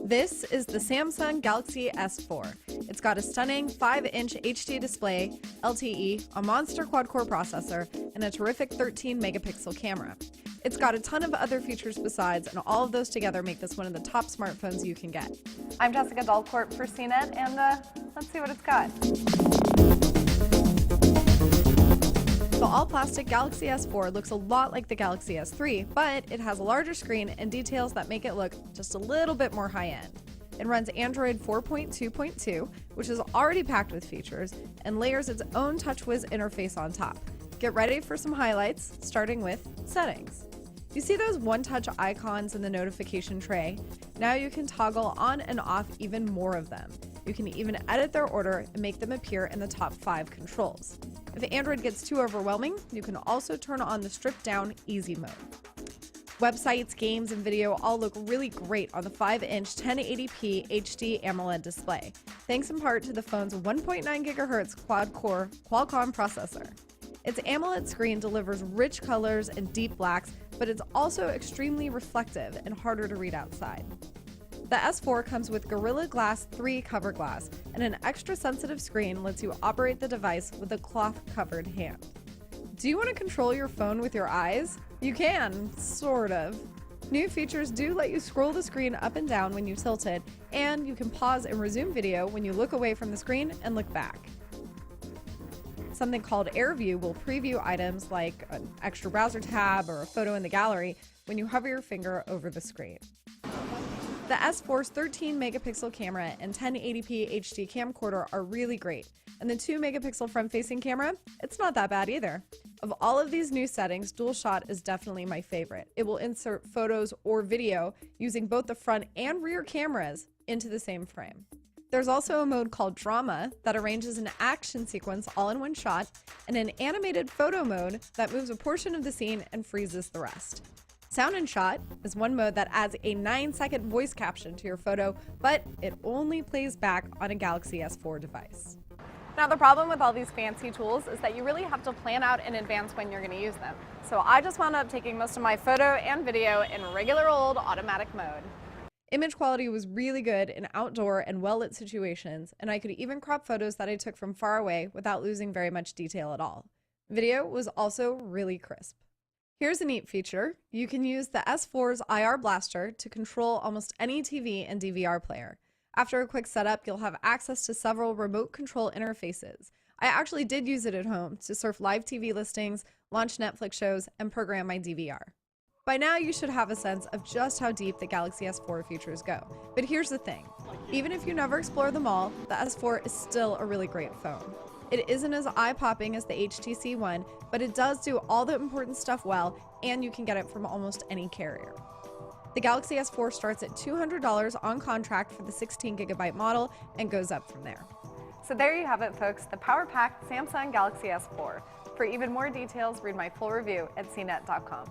This is the Samsung Galaxy S4. It's got a stunning 5-inch HD display, LTE, a monster quad-core processor, and a terrific 13-megapixel camera. It's got a ton of other features besides, and all of those together make this one of the top smartphones you can get. I'm Jessica Dalcourt for CNET, and let's see what it's got. The all-plastic Galaxy S4 looks a lot like the Galaxy S3, but it has a larger screen and details that make it look just a little bit more high-end. It runs Android 4.2.2, which is already packed with features, and layers its own TouchWiz interface on top. Get ready for some highlights, starting with settings. You see those one-touch icons in the notification tray? Now you can toggle on and off even more of them. You can even edit their order and make them appear in the top 5 controls. If Android gets too overwhelming, you can also turn on the stripped-down easy mode. Websites, games, and video all look really great on the 5-inch 1080p HD AMOLED display, thanks in part to the phone's 1.9 GHz quad-core Qualcomm processor. Its AMOLED screen delivers rich colors and deep blacks, but it's also extremely reflective and harder to read outside. The S4 comes with Gorilla Glass 3 cover glass, and an extra sensitive screen lets you operate the device with a cloth-covered hand. Do you want to control your phone with your eyes? You can, sort of. New features do let you scroll the screen up and down when you tilt it, and you can pause and resume video when you look away from the screen and look back. Something called AirView will preview items like an extra browser tab or a photo in the gallery when you hover your finger over the screen. The S4's 13-megapixel camera and 1080p HD camcorder are really great, and the 2-megapixel front-facing camera, it's not that bad either. Of all of these new settings, Dual Shot is definitely my favorite. It will insert photos or video using both the front and rear cameras into the same frame. There's also a mode called Drama that arranges an action sequence all in one shot, and an animated photo mode that moves a portion of the scene and freezes the rest. Sound and Shot is one mode that adds a 9-second voice caption to your photo, but it only plays back on a Galaxy S4 device. Now, the problem with all these fancy tools is that you really have to plan out in advance when you're going to use them. So I just wound up taking most of my photo and video in regular old automatic mode. Image quality was really good in outdoor and well-lit situations, and I could even crop photos that I took from far away without losing very much detail at all. Video was also really crisp. Here's a neat feature. You can use the S4's IR Blaster to control almost any TV and DVR player. After a quick setup, you'll have access to several remote control interfaces. I actually did use it at home to surf live TV listings, launch Netflix shows, and program my DVR. By now, you should have a sense of just how deep the Galaxy S4 features go. But here's the thing. Even if you never explore them all, the S4 is still a really great phone. It isn't as eye-popping as the HTC One, but it does do all the important stuff well, and you can get it from almost any carrier. The Galaxy S4 starts at $200 on contract for the 16GB model and goes up from there. So there you have it, folks, the power-packed Samsung Galaxy S4. For even more details, read my full review at cnet.com.